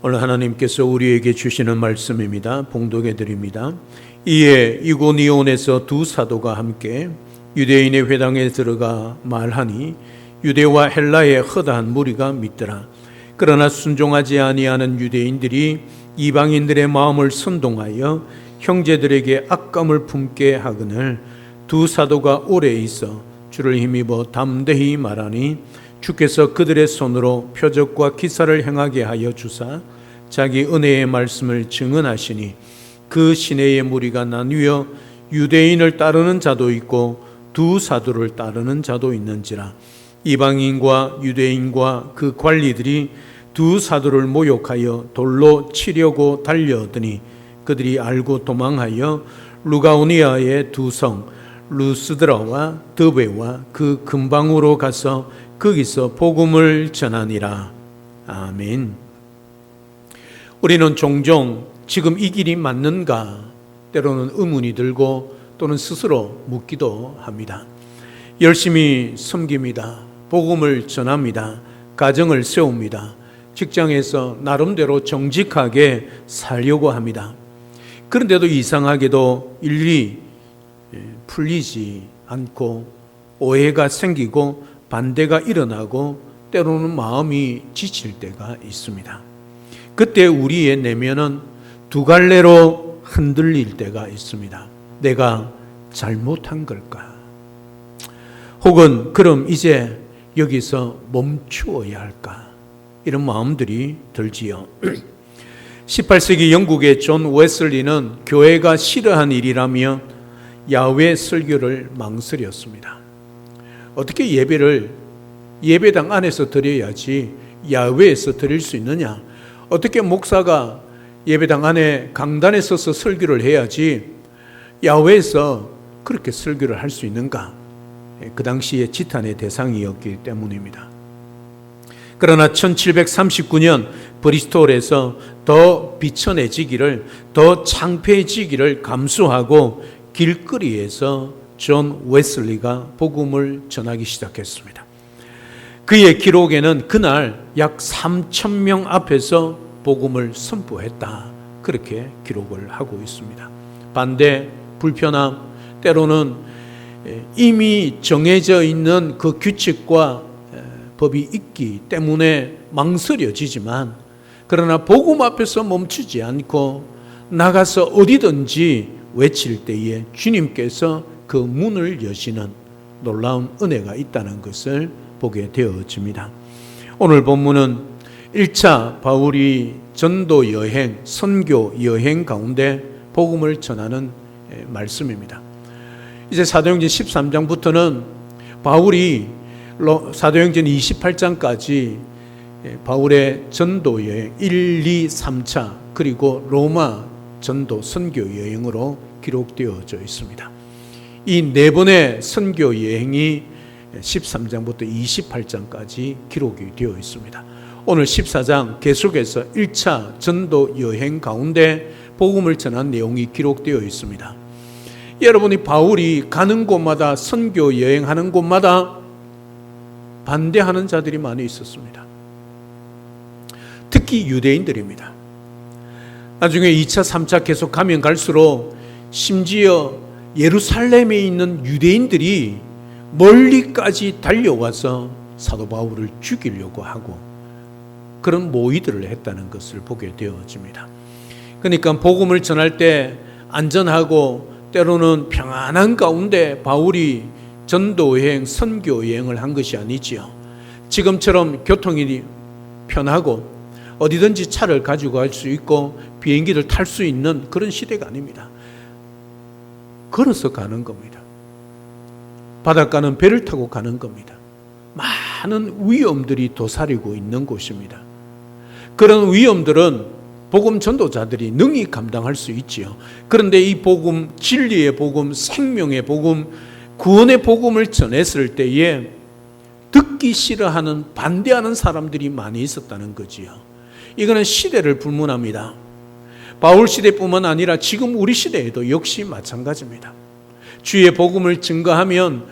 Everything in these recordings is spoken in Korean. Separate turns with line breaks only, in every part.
오늘 하나님께서 우리에게 주시는 말씀입니다. 봉독해 드립니다. 이에 이고니온에서 두 사도가 함께 유대인의 회당에 들어가 말하니 유대와 헬라의 허다한 무리가 믿더라. 그러나 순종하지 아니하는 유대인들이 이방인들의 마음을 선동하여 형제들에게 악감을 품게 하거늘 두 사도가 오래 있어 주를 힘입어 담대히 말하니 주께서 그들의 손으로 표적과 기사를 행하게 하여 주사 자기 은혜의 말씀을 증언하시니 그 시내의 무리가 나뉘어 유대인을 따르는 자도 있고 두 사도를 따르는 자도 있는지라. 이방인과 유대인과 그 관리들이 두 사도를 모욕하여 돌로 치려고 달려드니 그들이 알고 도망하여 루가오니아의 두 성 루스드라와 드베와 그 근방으로 가서 거기서 복음을 전하니라. 아멘. 우리는 종종 지금 이 길이 맞는가 때로는 의문이 들고 또는 스스로 묻기도 합니다. 열심히 섬깁니다. 복음을 전합니다. 가정을 세웁니다. 직장에서 나름대로 정직하게 살려고 합니다. 그런데도 이상하게도 일이 풀리지 않고 오해가 생기고 반대가 일어나고 때로는 마음이 지칠 때가 있습니다. 그때 우리의 내면은 두 갈래로 흔들릴 때가 있습니다. 내가 잘못한 걸까? 혹은 그럼 이제 여기서 멈추어야 할까? 이런 마음들이 들지요. 18세기 영국의 존 웨슬리는 교회가 싫어한 일이라며 야외 설교를 망설였습니다. 어떻게 예배를 예배당 안에서 드려야지 야외에서 드릴 수 있느냐? 어떻게 목사가 예배당 안에 강단에 서서 설교를 해야지 야외에서 그렇게 설교를 할 수 있는가? 그 당시에 지탄의 대상이었기 때문입니다. 그러나 1739년 브리스톨에서 더 비천해지기를, 더 창피해지기를 감수하고 길거리에서 존 웨슬리가 복음을 전하기 시작했습니다. 그의 기록에는 그날 약 3,000명 앞에서 복음을 선포했다. 그렇게 기록을 하고 있습니다. 반대, 불편함, 때로는 이미 정해져 있는 그 규칙과 법이 있기 때문에 망설여지지만 그러나 복음 앞에서 멈추지 않고 나가서 어디든지 외칠 때에 주님께서 그 문을 여시는 놀라운 은혜가 있다는 것을 보게 되어집니다. 오늘 본문은 1차 바울이 전도 여행, 선교 여행 가운데 복음을 전하는 말씀입니다. 이제 사도행전 13장부터는 바울이 사도행전 28장까지 바울의 전도 여행 1, 2, 3차 그리고 로마 전도 선교 여행으로 기록되어져 있습니다. 이 네 번의 선교 여행이 13장부터 28장까지 기록이 되어 있습니다. 오늘 14장 계속해서 1차 전도 여행 가운데 복음을 전한 내용이 기록되어 있습니다. 여러분이 바울이 가는 곳마다 선교 여행하는 곳마다 반대하는 자들이 많이 있었습니다. 특히 유대인들입니다. 나중에 2차, 3차 계속 가면 갈수록 심지어 예루살렘에 있는 유대인들이 멀리까지 달려와서 사도 바울을 죽이려고 하고 그런 모의들을 했다는 것을 보게 되어집니다. 그러니까 복음을 전할 때 안전하고 때로는 평안한 가운데 바울이 전도여행, 선교여행을 한 것이 아니지요. 지금처럼 교통이 편하고 어디든지 차를 가지고 갈 수 있고 비행기를 탈 수 있는 그런 시대가 아닙니다. 걸어서 가는 겁니다. 바닷가는 배를 타고 가는 겁니다. 많은 위험들이 도사리고 있는 곳입니다. 그런 위험들은 복음 전도자들이 능히 감당할 수 있지요. 그런데 이 복음, 진리의 복음, 생명의 복음, 구원의 복음을 전했을 때에 듣기 싫어하는, 반대하는 사람들이 많이 있었다는 거지요. 이거는 시대를 불문합니다. 바울 시대뿐만 아니라 지금 우리 시대에도 역시 마찬가지입니다. 주의 복음을 증거하면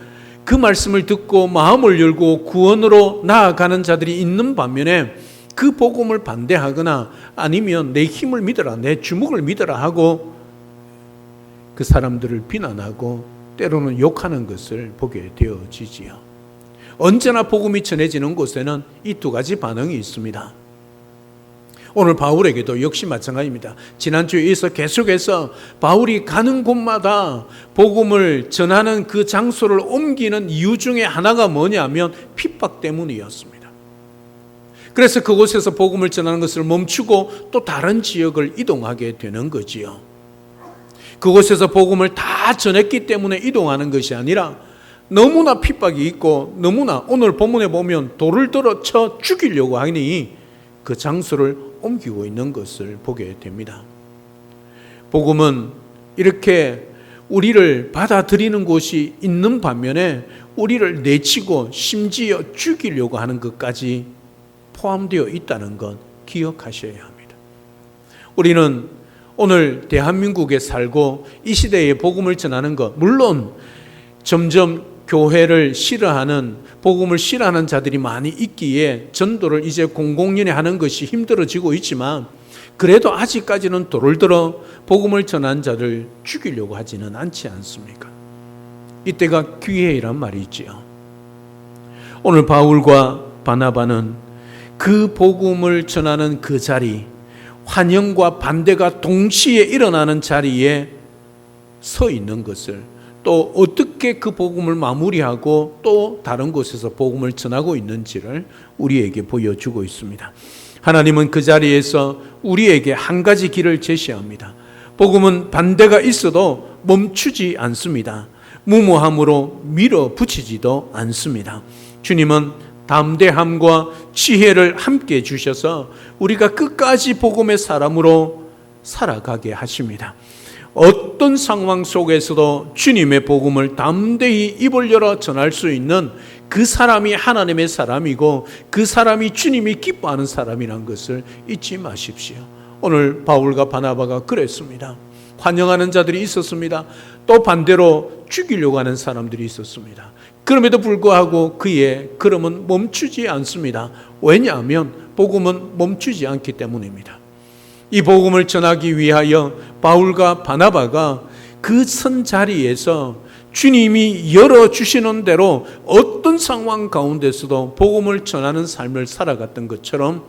그 말씀을 듣고 마음을 열고 구원으로 나아가는 자들이 있는 반면에 그 복음을 반대하거나 아니면 내 힘을 믿어라, 내 주먹을 믿어라 하고 그 사람들을 비난하고 때로는 욕하는 것을 보게 되어지지요. 언제나 복음이 전해지는 곳에는 이 두 가지 반응이 있습니다. 오늘 바울에게도 역시 마찬가지입니다. 지난주에 이어서 계속해서 바울이 가는 곳마다 복음을 전하는 그 장소를 옮기는 이유 중에 하나가 뭐냐면 핍박 때문이었습니다. 그래서 그곳에서 복음을 전하는 것을 멈추고 또 다른 지역을 이동하게 되는 거지요. 그곳에서 복음을 다 전했기 때문에 이동하는 것이 아니라 너무나 핍박이 있고 너무나 오늘 본문에 보면 돌을 들어 쳐 죽이려고 하니 그 장소를 옮기고 있는 것을 보게 됩니다. 복음은 이렇게 우리를 받아들이는 곳이 있는 반면에 우리를 내치고 심지어 죽이려고 하는 것까지 포함되어 있다는 것 기억하셔야 합니다. 우리는 오늘 대한민국에 살고 이 시대에 복음을 전하는 것, 물론 점점 교회를 싫어하는, 복음을 싫어하는 자들이 많이 있기에 전도를 이제 공공연히 하는 것이 힘들어지고 있지만 그래도 아직까지는 돌을 들어 복음을 전한 자를 죽이려고 하지는 않지 않습니까? 이때가 기회이란 말이지요. 오늘 바울과 바나바는 그 복음을 전하는 그 자리, 환영과 반대가 동시에 일어나는 자리에 서 있는 것을, 또 어떻게 그 복음을 마무리하고 또 다른 곳에서 복음을 전하고 있는지를 우리에게 보여주고 있습니다. 하나님은 그 자리에서 우리에게 한 가지 길을 제시합니다. 복음은 반대가 있어도 멈추지 않습니다. 무모함으로 밀어붙이지도 않습니다. 주님은 담대함과 지혜를 함께 주셔서 우리가 끝까지 복음의 사람으로 살아가게 하십니다. 어떤 상황 속에서도 주님의 복음을 담대히 입을 열어 전할 수 있는 그 사람이 하나님의 사람이고 그 사람이 주님이 기뻐하는 사람이라는 것을 잊지 마십시오. 오늘 바울과 바나바가 그랬습니다. 환영하는 자들이 있었습니다. 또 반대로 죽이려고 하는 사람들이 있었습니다. 그럼에도 불구하고 그의 걸음은 멈추지 않습니다. 왜냐하면 복음은 멈추지 않기 때문입니다. 이 복음을 전하기 위하여 바울과 바나바가 그 선 자리에서 주님이 열어주시는 대로 어떤 상황 가운데서도 복음을 전하는 삶을 살아갔던 것처럼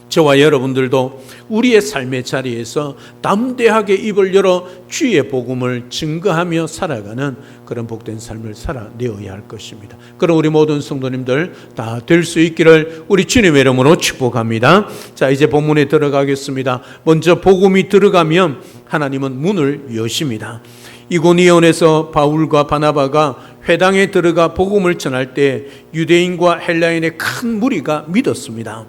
저와 여러분들도 우리의 삶의 자리에서 담대하게 입을 열어 주의 복음을 증거하며 살아가는 그런 복된 삶을 살아내어야 할 것입니다. 그럼 우리 모든 성도님들 다 될 수 있기를 우리 주님의 이름으로 축복합니다. 자, 이제 본문에 들어가겠습니다. 먼저 복음이 들어가면 하나님은 문을 여십니다. 이고니온에서 바울과 바나바가 회당에 들어가 복음을 전할 때 유대인과 헬라인의 큰 무리가 믿었습니다.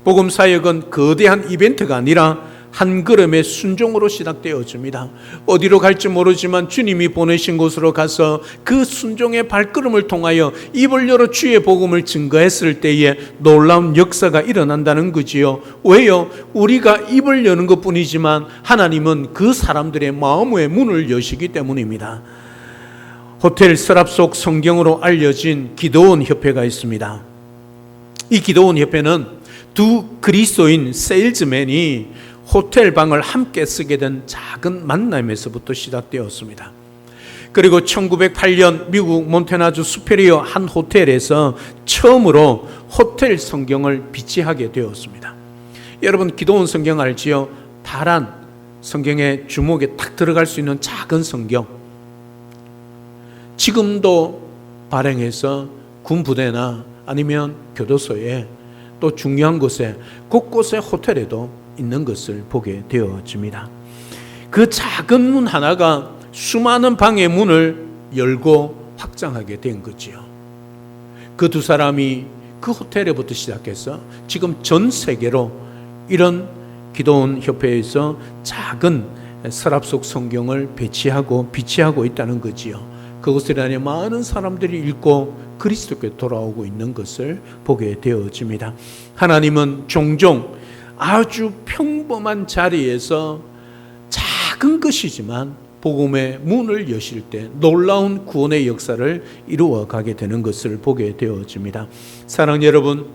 복음 사역은 거대한 이벤트가 아니라 한 걸음의 순종으로 시작되어집니다. 어디로 갈지 모르지만 주님이 보내신 곳으로 가서 그 순종의 발걸음을 통하여 입을 열어 주의 복음을 증거했을 때에 놀라운 역사가 일어난다는 거지요. 왜요? 우리가 입을 여는 것뿐이지만 하나님은 그 사람들의 마음의 문을 여시기 때문입니다. 호텔 서랍 속 성경으로 알려진 기도원 협회가 있습니다. 이 기도원 협회는 두 그리스도인 세일즈맨이 호텔 방을 함께 쓰게 된 작은 만남에서부터 시작되었습니다. 그리고 1908년 미국 몬태나주 수페리어 한 호텔에서 처음으로 호텔 성경을 비치하게 되었습니다. 여러분 기도원 성경 알지요? 파란 성경의 주목에 딱 들어갈 수 있는 작은 성경. 지금도 발행해서 군부대나 아니면 교도소에 또 중요한 곳에 곳곳에 호텔에도 있는 것을 보게 되어집니다. 그 작은 문 하나가 수많은 방의 문을 열고 확장하게 된 거지요. 그 두 사람이 그 호텔에부터 시작해서 지금 전 세계로 이런 기도원 협회에서 작은 서랍 속 성경을 배치하고 비치하고 있다는 거지요. 그것을 안에 많은 사람들이 읽고 그리스도께 돌아오고 있는 것을 보게 되어집니다. 하나님은 종종 아주 평범한 자리에서 작은 것이지만 복음의 문을 여실 때 놀라운 구원의 역사를 이루어 가게 되는 것을 보게 되어집니다. 사랑하는 여러분,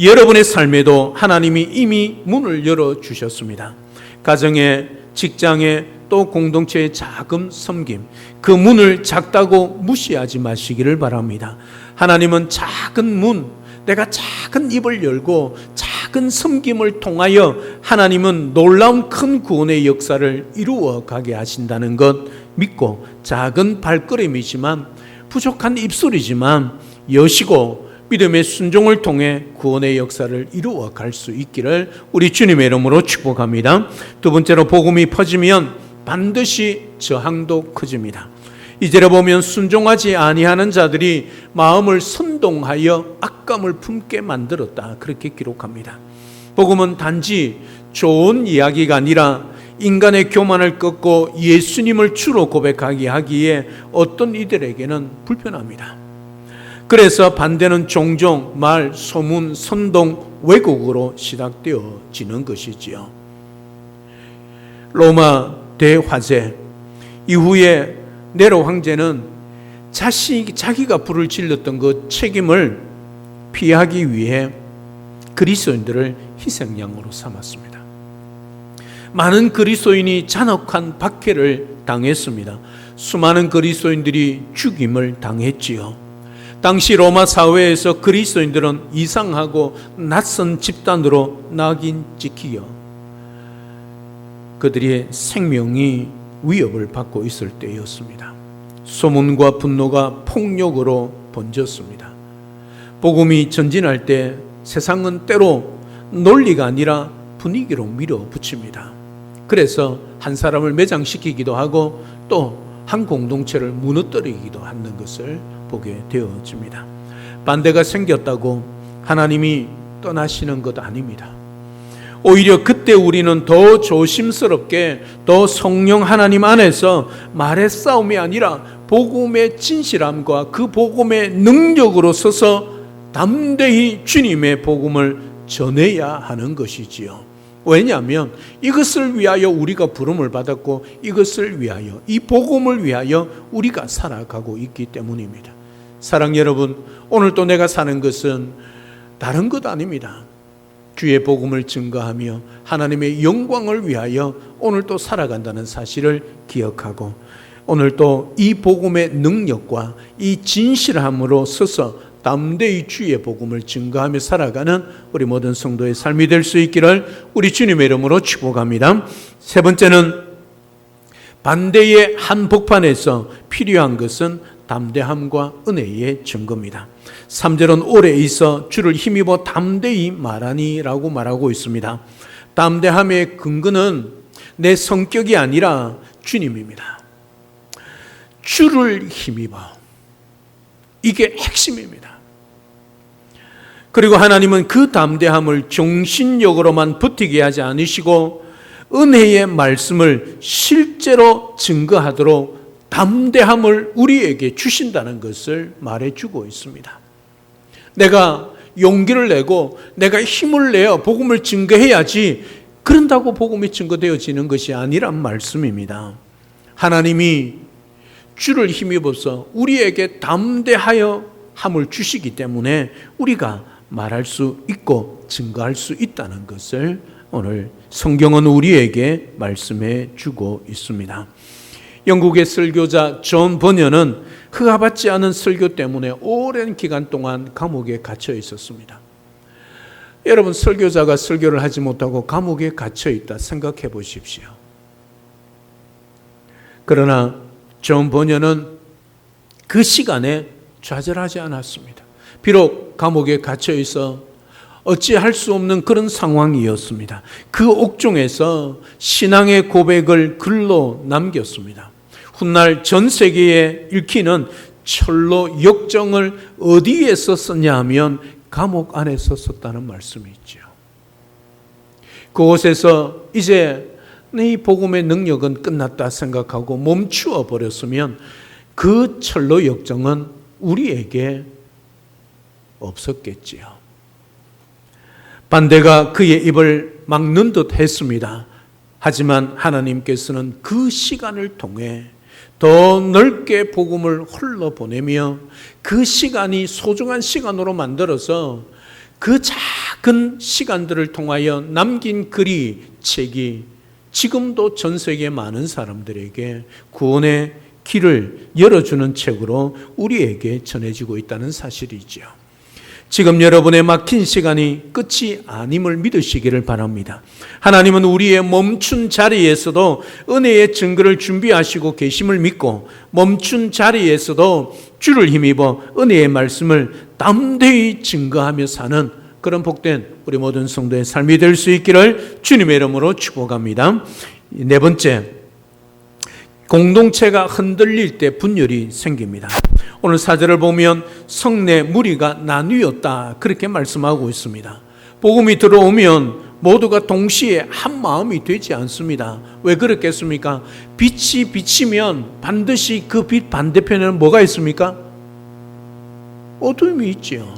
여러분의 삶에도 하나님이 이미 문을 열어주셨습니다. 가정에, 직장에, 또 공동체의 작은 섬김, 그 문을 작다고 무시하지 마시기를 바랍니다. 하나님은 작은 문, 내가 작은 입을 열고 작은 섬김을 통하여 하나님은 놀라운 큰 구원의 역사를 이루어 가게 하신다는 것 믿고, 작은 발걸음이지만, 부족한 입술이지만 여시고 믿음의 순종을 통해 구원의 역사를 이루어 갈 수 있기를 우리 주님의 이름으로 축복합니다. 두 번째로, 복음이 퍼지면 반드시 저항도 커집니다. 이제를 보면 순종하지 아니하는 자들이 마음을 선동하여 악감을 품게 만들었다, 그렇게 기록합니다. 복음은 단지 좋은 이야기가 아니라 인간의 교만을 꺾고 예수님을 주로 고백하게 하기에 어떤 이들에게는 불편합니다. 그래서 반대는 종종 말, 소문, 선동, 왜곡으로 시작되어지는 것이지요. 로마 대화재 이후에 네로 황제는 자기가 불을 질렀던 그 책임을 피하기 위해 그리스도인들을 희생양으로 삼았습니다. 많은 그리스도인이 잔혹한 박해를 당했습니다. 수많은 그리스도인들이 죽임을 당했지요. 당시 로마 사회에서 그리스도인들은 이상하고 낯선 집단으로 낙인 찍히여 그들의 생명이 위협을 받고 있을 때였습니다. 소문과 분노가 폭력으로 번졌습니다. 복음이 전진할 때 세상은 때로 논리가 아니라 분위기로 밀어붙입니다. 그래서 한 사람을 매장시키기도 하고 또 한 공동체를 무너뜨리기도 하는 것을 보게 되어집니다. 반대가 생겼다고 하나님이 떠나시는 것 아닙니다. 오히려 그때 우리는 더 조심스럽게, 더 성령 하나님 안에서 말의 싸움이 아니라 복음의 진실함과 그 복음의 능력으로 서서 담대히 주님의 복음을 전해야 하는 것이지요. 왜냐하면 이것을 위하여 우리가 부름을 받았고, 이것을 위하여, 이 복음을 위하여 우리가 살아가고 있기 때문입니다. 사랑 여러분, 오늘도 내가 사는 것은 다른 것 아닙니다. 주의 복음을 증거하며 하나님의 영광을 위하여 오늘도 살아간다는 사실을 기억하고, 오늘도 이 복음의 능력과 이 진실함으로 서서 담대히 주의 복음을 증거하며 살아가는 우리 모든 성도의 삶이 될 수 있기를 우리 주님의 이름으로 축복합니다. 세 번째는, 반대의 한복판에서 필요한 것은 담대함과 은혜의 증거입니다. 3절은 오래 있어 주를 힘입어 담대히 말하니라고 말하고 있습니다. 담대함의 근거는 내 성격이 아니라 주님입니다. 주를 힘입어, 이게 핵심입니다. 그리고 하나님은 그 담대함을 정신력으로만 버티게 하지 않으시고 은혜의 말씀을 실제로 증거하도록 담대함을 우리에게 주신다는 것을 말해주고 있습니다. 내가 용기를 내고 내가 힘을 내어 복음을 증거해야지, 그런다고 복음이 증거되어지는 것이 아니란 말씀입니다. 하나님이 주를 힘입어서 우리에게 담대하여 함을 주시기 때문에 우리가 말할 수 있고 증거할 수 있다는 것을 오늘 성경은 우리에게 말씀해 주고 있습니다. 영국의 설교자 존 버녀는 허가받지 않은 설교 때문에 오랜 기간 동안 감옥에 갇혀 있었습니다. 여러분, 설교자가 설교를 하지 못하고 감옥에 갇혀 있다 생각해 보십시오. 그러나 존 버녀는 그 시간에 좌절하지 않았습니다. 비록 감옥에 갇혀 있어 어찌할 수 없는 그런 상황이었습니다. 그 옥중에서 신앙의 고백을 글로 남겼습니다. 훗날 전 세계에 읽히는 철로 역정을 어디에서 썼냐 하면 감옥 안에서 썼다는 말씀이 있죠. 그곳에서 이제 이 복음의 능력은 끝났다 생각하고 멈추어 버렸으면 그 철로 역정은 우리에게 없었겠지요. 반대가 그의 입을 막는 듯 했습니다. 하지만 하나님께서는 그 시간을 통해 더 넓게 복음을 흘러보내며 그 시간이 소중한 시간으로 만들어서 그 작은 시간들을 통하여 남긴 글이, 책이 지금도 전 세계 많은 사람들에게 구원의 길을 열어주는 책으로 우리에게 전해지고 있다는 사실이죠. 지금 여러분의 막힌 시간이 끝이 아님을 믿으시기를 바랍니다. 하나님은 우리의 멈춘 자리에서도 은혜의 증거를 준비하시고 계심을 믿고 멈춘 자리에서도 주를 힘입어 은혜의 말씀을 담대히 증거하며 사는 그런 복된 우리 모든 성도의 삶이 될 수 있기를 주님의 이름으로 축복합니다. 네 번째, 공동체가 흔들릴 때 분열이 생깁니다. 오늘 사절을 보면 성내 무리가 나뉘었다 그렇게 말씀하고 있습니다. 복음이 들어오면 모두가 동시에 한 마음이 되지 않습니다. 왜 그렇겠습니까? 빛이 비치면 반드시 그 빛 반대편에는 뭐가 있습니까? 어둠이 있죠.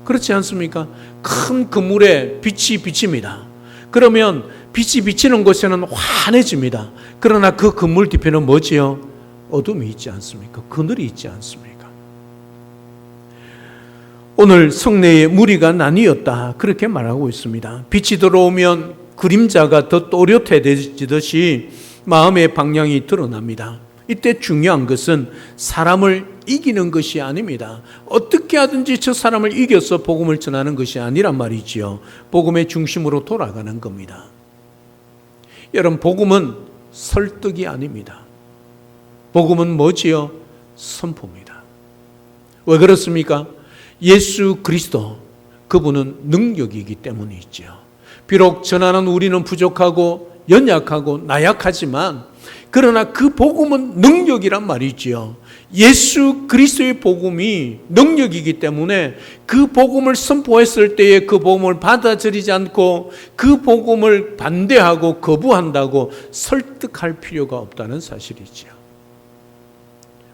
그렇지 않습니까? 큰 그물에 빛이 비칩니다. 그러면 빛이 비치는 곳에는 환해집니다. 그러나 그 그물 뒤편은 뭐지요? 어둠이 있지 않습니까? 그늘이 있지 않습니까? 오늘 성내의 무리가 나뉘었다 그렇게 말하고 있습니다. 빛이 들어오면 그림자가 더 또렷해지듯이 마음의 방향이 드러납니다. 이때 중요한 것은 사람을 이기는 것이 아닙니다. 어떻게 하든지 저 사람을 이겨서 복음을 전하는 것이 아니란 말이지요. 복음의 중심으로 돌아가는 겁니다. 여러분, 복음은 설득이 아닙니다. 복음은 뭐지요? 선포입니다. 왜 그렇습니까? 예수 그리스도, 그분은 능력이기 때문이죠. 비록 전하는 우리는 부족하고 연약하고 나약하지만 그러나 그 복음은 능력이란 말이지요. 예수 그리스도의 복음이 능력이기 때문에 그 복음을 선포했을 때에 그 복음을 받아들이지 않고 그 복음을 반대하고 거부한다고 설득할 필요가 없다는 사실이지요.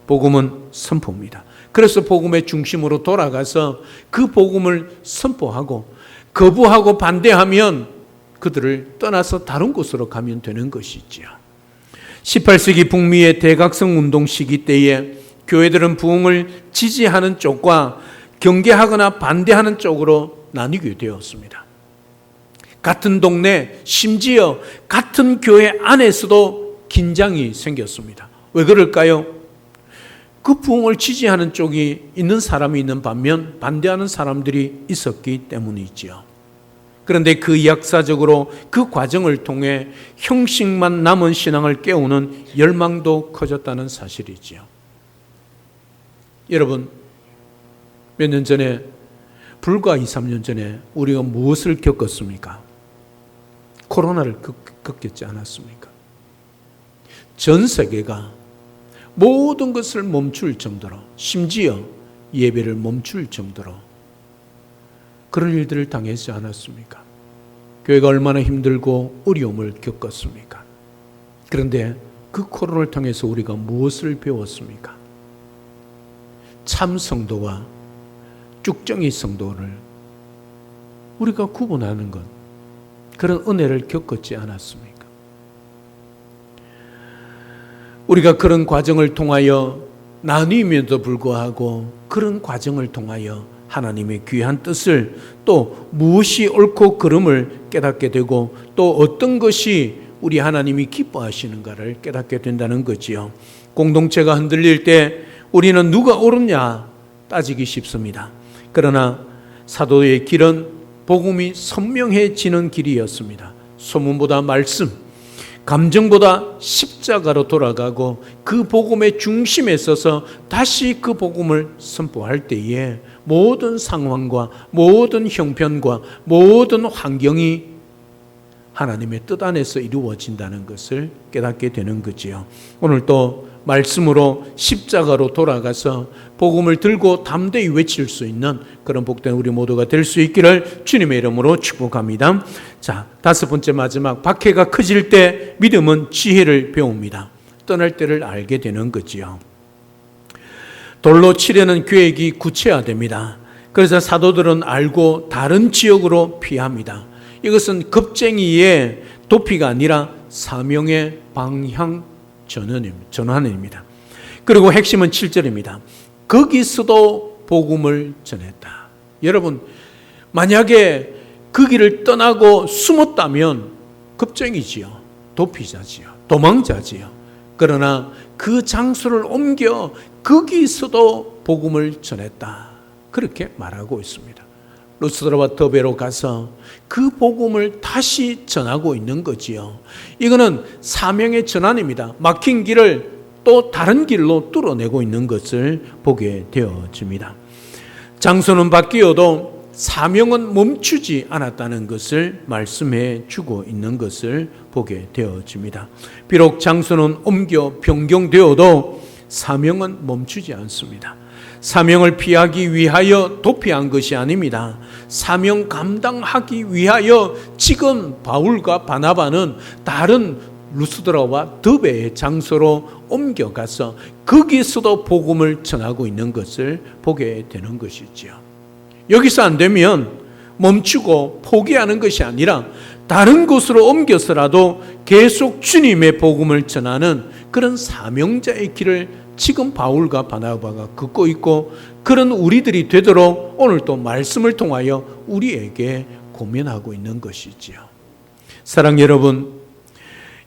복음은 선포입니다. 그래서 복음의 중심으로 돌아가서 그 복음을 선포하고 거부하고 반대하면 그들을 떠나서 다른 곳으로 가면 되는 것이지요. 18세기 북미의 대각성 운동 시기 때에 교회들은 부흥을 지지하는 쪽과 경계하거나 반대하는 쪽으로 나뉘게 되었습니다. 같은 동네, 심지어 같은 교회 안에서도 긴장이 생겼습니다. 왜 그럴까요? 그 부흥을 지지하는 쪽이 있는 사람이 있는 반면 반대하는 사람들이 있었기 때문이지요. 그런데 그 역사적으로 그 과정을 통해 형식만 남은 신앙을 깨우는 열망도 커졌다는 사실이지요. 여러분, 몇 년 전에, 불과 2, 3년 전에 우리가 무엇을 겪었습니까? 코로나를 겪지 않았습니까? 전 세계가 모든 것을 멈출 정도로, 심지어 예배를 멈출 정도로 그런 일들을 당하지 않았습니까? 교회가 얼마나 힘들고 어려움을 겪었습니까? 그런데 그 코로나를 통해서 우리가 무엇을 배웠습니까? 참 성도와 쭉정이 성도를 우리가 구분하는 것, 그런 은혜를 겪었지 않았습니까? 우리가 그런 과정을 통하여 나뉘면도 불구하고 그런 과정을 통하여 하나님의 귀한 뜻을 또 무엇이 옳고 그름을 깨닫게 되고 또 어떤 것이 우리 하나님이 기뻐하시는가를 깨닫게 된다는 거지요. 공동체가 흔들릴 때 우리는 누가 옳으냐 따지기 쉽습니다. 그러나 사도의 길은 복음이 선명해지는 길이었습니다. 소문보다 말씀, 감정보다 십자가로 돌아가고 그 복음의 중심에 서서 다시 그 복음을 선포할 때에 모든 상황과 모든 형편과 모든 환경이 하나님의 뜻 안에서 이루어진다는 것을 깨닫게 되는 거지요. 오늘 또 말씀으로 십자가로 돌아가서 복음을 들고 담대히 외칠 수 있는 그런 복된 우리 모두가 될 수 있기를 주님의 이름으로 축복합니다. 자, 다섯 번째 마지막, 박해가 커질 때 믿음은 지혜를 배웁니다. 떠날 때를 알게 되는 거지요. 돌로 치려는 계획이 구체화됩니다. 그래서 사도들은 알고 다른 지역으로 피합니다. 이것은 겁쟁이의 도피가 아니라 사명의 방향 전환입니다. 그리고 핵심은 7절입니다. 거기서도 복음을 전했다. 여러분, 만약에 그 길을 떠나고 숨었다면 겁쟁이지요. 도피자지요. 도망자지요. 그러나 그 장소를 옮겨 거기서도 복음을 전했다. 그렇게 말하고 있습니다. 루스드라와 더베로 가서 그 복음을 다시 전하고 있는 거지요. 이거는 사명의 전환입니다. 막힌 길을 또 다른 길로 뚫어내고 있는 것을 보게 되어집니다. 장소는 바뀌어도 사명은 멈추지 않았다는 것을 말씀해 주고 있는 것을 보게 되어집니다. 비록 장소는 옮겨 변경되어도 사명은 멈추지 않습니다. 사명을 피하기 위하여 도피한 것이 아닙니다. 사명 감당하기 위하여 지금 바울과 바나바는 다른 루스드라와 더베의 장소로 옮겨가서 거기서도 복음을 전하고 있는 것을 보게 되는 것이지요. 여기서 안 되면 멈추고 포기하는 것이 아니라 다른 곳으로 옮겨서라도 계속 주님의 복음을 전하는 그런 사명자의 길을 지금 바울과 바나바가 걷고 있고, 그런 우리들이 되도록 오늘 또 말씀을 통하여 우리에게 고민하고 있는 것이지요. 사랑 여러분,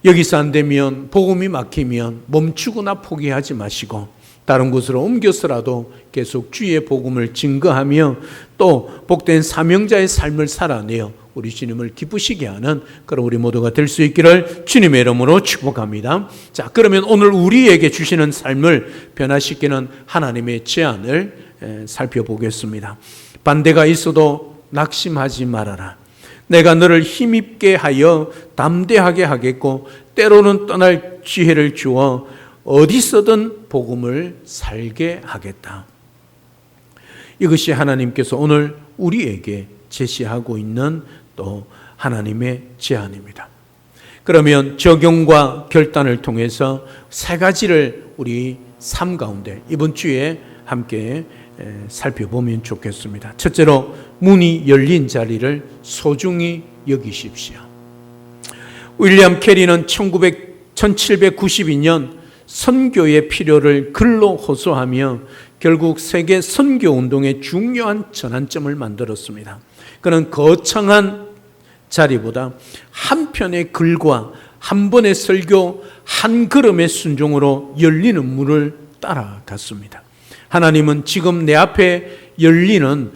여기서 안 되면, 복음이 막히면 멈추거나 포기하지 마시고 다른 곳으로 옮겨서라도 계속 주의 복음을 증거하며 또 복된 사명자의 삶을 살아내어 우리 주님을 기쁘시게 하는 그런 우리 모두가 될 수 있기를 주님의 이름으로 축복합니다. 자, 그러면 오늘 우리에게 주시는 삶을 변화시키는 하나님의 제안을 살펴보겠습니다. 반대가 있어도 낙심하지 말아라. 내가 너를 힘있게 하여 담대하게 하겠고 때로는 떠날 지혜를 주어 어디서든 복음을 살게 하겠다. 이것이 하나님께서 오늘 우리에게 제시하고 있는 또 하나님의 제안입니다. 그러면 적용과 결단을 통해서 세 가지를 우리 삶 가운데 이번 주에 함께 살펴보면 좋겠습니다. 첫째로, 문이 열린 자리를 소중히 여기십시오. 윌리엄 캐리는 1792년 선교의 필요를 글로 호소하며 결국 세계 선교운동의 중요한 전환점을 만들었습니다. 그는 거창한 자리보다 한 편의 글과 한 번의 설교, 한 걸음의 순종으로 열리는 문을 따라갔습니다. 하나님은 지금 내 앞에 열리는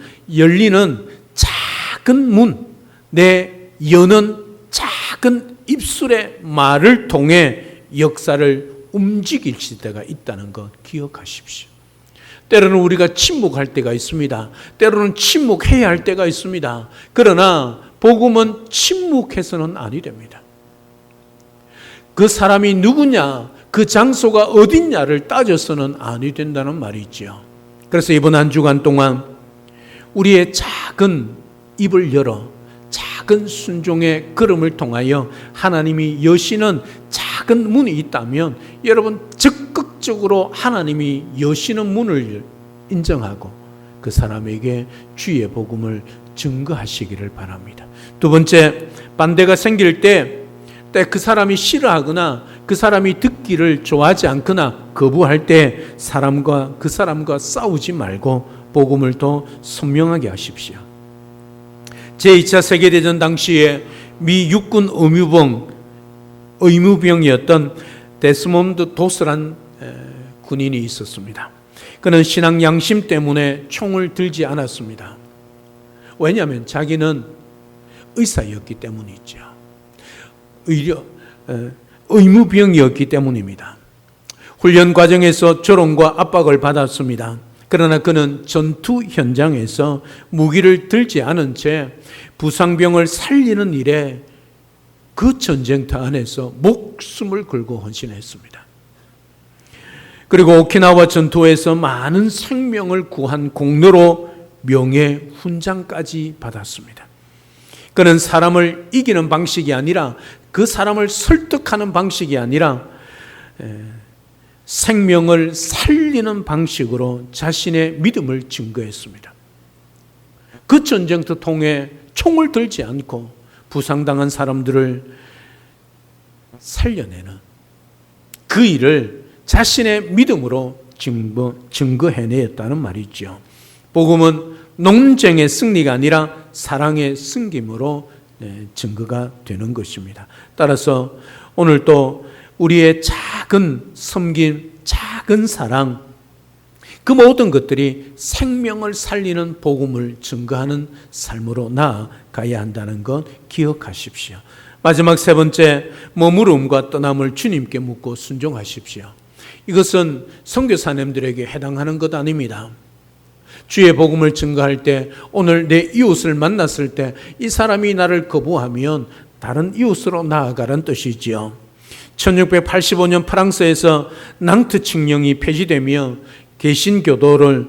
작은 문, 내 여는 작은 입술의 말을 통해 역사를 움직일 때가 있다는 것 기억하십시오. 때로는 우리가 침묵할 때가 있습니다. 때로는 침묵해야 할 때가 있습니다. 그러나 복음은 침묵해서는 아니 됩니다. 그 사람이 누구냐, 그 장소가 어딨냐를 따져서는 아니 된다는 말이 있죠. 그래서 이번 한 주간 동안 우리의 작은 입을 열어 작은 순종의 걸음을 통하여 하나님이 여시는 작은 문이 있다면 여러분 적극적으로 하나님이 여시는 문을 인정하고 그 사람에게 주의 복음을 증거하시기를 바랍니다. 두 번째, 반대가 생길 때 그 사람이 싫어하거나 그 사람이 듣기를 좋아하지 않거나 거부할 때 그 사람과 싸우지 말고 복음을 더 선명하게 하십시오. 제2차 세계대전 당시에 미 육군 의무병이었던 데스몬드 도스란 군인이 있었습니다. 그는 신앙 양심 때문에 총을 들지 않았습니다. 왜냐하면 자기는 의사였기 때문이죠. 의무병이었기 때문입니다. 훈련 과정에서 조롱과 압박을 받았습니다. 그러나 그는 전투 현장에서 무기를 들지 않은 채 부상병을 살리는 일에 그 전쟁터 안에서 목숨을 걸고 헌신했습니다. 그리고 오키나와 전투에서 많은 생명을 구한 공로로 명예 훈장까지 받았습니다. 그는 사람을 이기는 방식이 아니라, 그 사람을 설득하는 방식이 아니라 생명을 살리는 방식으로 자신의 믿음을 증거했습니다. 그 전쟁터 통해 총을 들지 않고 부상당한 사람들을 살려내는 그 일을 자신의 믿음으로 증거해내었다는 말이죠. 복음은 논쟁의 승리가 아니라 사랑의 승김으로 증거가 되는 것입니다. 따라서 오늘 또 우리의 작은 섬김, 작은 사랑, 그 모든 것들이 생명을 살리는 복음을 증거하는 삶으로 나아가야 한다는 것 기억하십시오. 마지막 세 번째, 머무름과 떠남을 주님께 묻고 순종하십시오. 이것은 선교사님들에게 해당하는 것 아닙니다. 주의 복음을 증거할 때, 오늘 내 이웃을 만났을 때 이 사람이 나를 거부하면 다른 이웃으로 나아가라는 뜻이지요. 1685년 프랑스에서 낭트 칙령이 폐지되며 개신교도를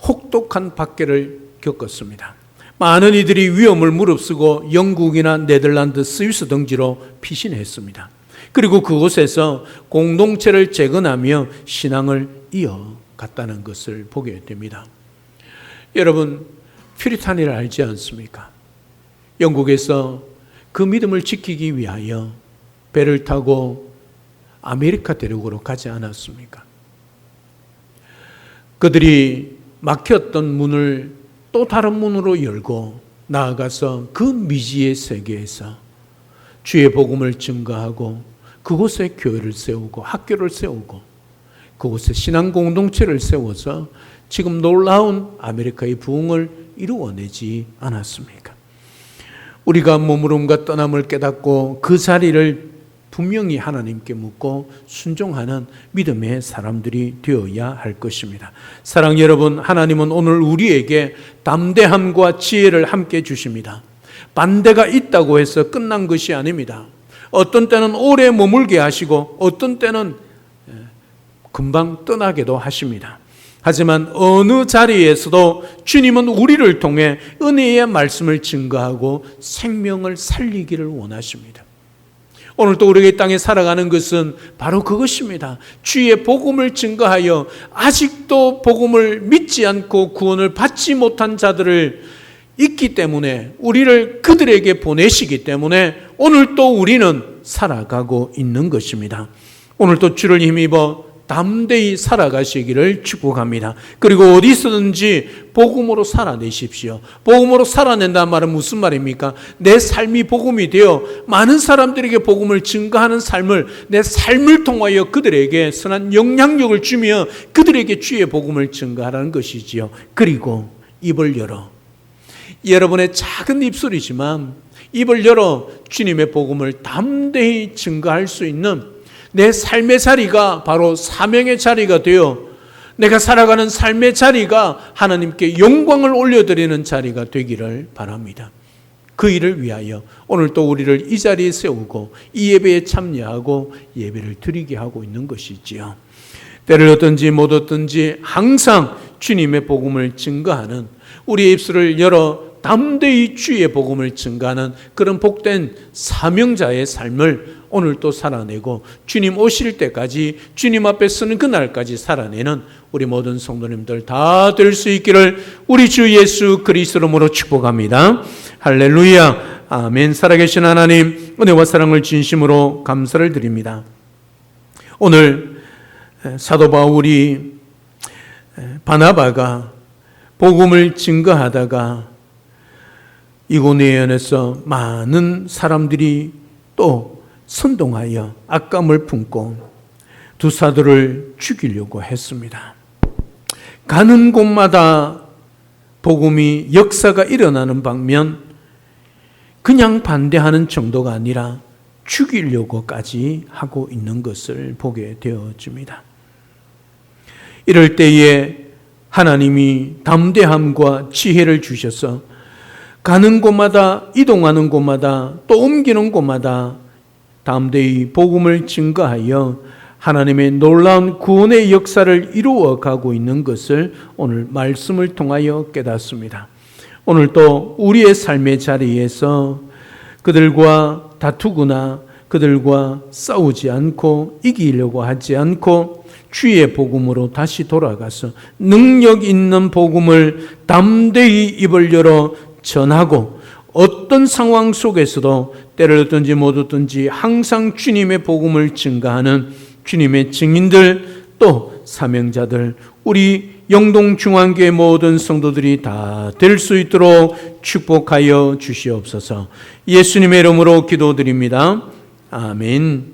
혹독한 박해를 겪었습니다. 많은 이들이 위험을 무릅쓰고 영국이나 네덜란드, 스위스 등지로 피신했습니다. 그리고 그곳에서 공동체를 재건하며 신앙을 이어갔다는 것을 보게 됩니다. 여러분, 퓨리탄이를 알지 않습니까? 영국에서 그 믿음을 지키기 위하여 배를 타고 아메리카 대륙으로 가지 않았습니까? 그들이 막혔던 문을 또 다른 문으로 열고 나아가서 그 미지의 세계에서 주의 복음을 증거하고 그곳에 교회를 세우고 학교를 세우고 그곳에 신앙 공동체를 세워서 지금 놀라운 아메리카의 부흥을 이루어내지 않았습니까? 우리가 머무름과 떠남을 깨닫고 그 자리를 분명히 하나님께 묻고 순종하는 믿음의 사람들이 되어야 할 것입니다. 사랑 여러분, 하나님은 오늘 우리에게 담대함과 지혜를 함께 주십니다. 반대가 있다고 해서 끝난 것이 아닙니다. 어떤 때는 오래 머물게 하시고 어떤 때는 금방 떠나게도 하십니다. 하지만 어느 자리에서도 주님은 우리를 통해 은혜의 말씀을 증거하고 생명을 살리기를 원하십니다. 오늘 또 우리가 이 땅에 살아가는 것은 바로 그것입니다. 주의 복음을 증거하여 아직도 복음을 믿지 않고 구원을 받지 못한 자들을 있기 때문에, 우리를 그들에게 보내시기 때문에 오늘 또 우리는 살아가고 있는 것입니다. 오늘 또 주를 힘입어 담대히 살아가시기를 축복합니다. 그리고 어디서든지 복음으로 살아내십시오. 복음으로 살아낸다는 말은 무슨 말입니까? 내 삶이 복음이 되어 많은 사람들에게 복음을 증거하는 삶을, 내 삶을 통하여 그들에게 선한 영향력을 주며 그들에게 주의 복음을 증거하라는 것이지요. 그리고 입을 열어, 여러분의 작은 입술이지만 입을 열어 주님의 복음을 담대히 증거할 수 있는 내 삶의 자리가 바로 사명의 자리가 되어 내가 살아가는 삶의 자리가 하나님께 영광을 올려드리는 자리가 되기를 바랍니다. 그 일을 위하여 오늘 또 우리를 이 자리에 세우고 이 예배에 참여하고 예배를 드리게 하고 있는 것이지요. 때를 얻든지 못 얻든지 항상 주님의 복음을 증거하는, 우리의 입술을 열어 담대히 주의 복음을 증거하는 그런 복된 사명자의 삶을 오늘 또 살아내고 주님 오실 때까지, 주님 앞에 서는 그날까지 살아내는 우리 모든 성도님들 다 될 수 있기를 우리 주 예수 그리스도로 축복합니다. 할렐루야, 아멘. 살아계신 하나님, 은혜와 사랑을 진심으로 감사를 드립니다. 오늘 사도 바울이, 바나바가 복음을 증거하다가 이고니온에서 많은 사람들이 또 선동하여 악감을 품고 두 사도를 죽이려고 했습니다. 가는 곳마다 복음이, 역사가 일어나는 방면 그냥 반대하는 정도가 아니라 죽이려고까지 하고 있는 것을 보게 되어집니다. 이럴 때에 하나님이 담대함과 지혜를 주셔서 가는 곳마다, 이동하는 곳마다, 또 옮기는 곳마다 담대히 복음을 증거하여 하나님의 놀라운 구원의 역사를 이루어가고 있는 것을 오늘 말씀을 통하여 깨닫습니다. 오늘 또 우리의 삶의 자리에서 그들과 다투거나 그들과 싸우지 않고 이기려고 하지 않고 주의 복음으로 다시 돌아가서 능력 있는 복음을 담대히 입을 열어 전하고 어떤 상황 속에서도 때를 얻든지 못 얻든지 항상 주님의 복음을 증가하는 주님의 증인들, 또 사명자들, 우리 영동중앙교회 모든 성도들이 다 될 수 있도록 축복하여 주시옵소서. 예수님의 이름으로 기도드립니다. 아멘.